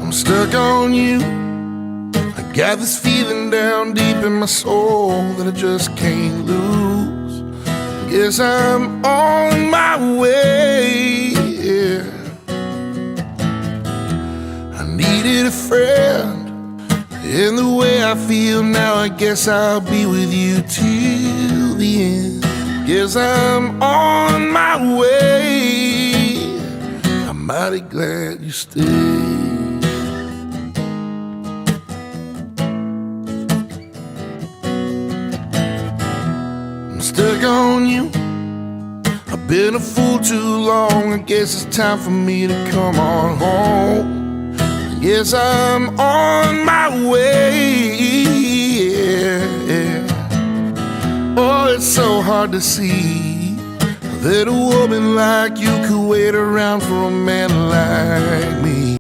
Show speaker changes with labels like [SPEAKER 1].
[SPEAKER 1] I'm stuck on you. I got this feeling down deep in my soul that I just can't lose. Guess I'm on my way, yeah. I needed a friend, in the way I feel now, I guess I'll be with you till the end. Guess I'm on my way. I'm mighty glad you stayed. I'm stuck on you. I've been a fool too long. I guess it's time for me to come on home. Yes, I'm on my way, yeah. Oh, it's so hard to see that a woman like you could wait around for a man like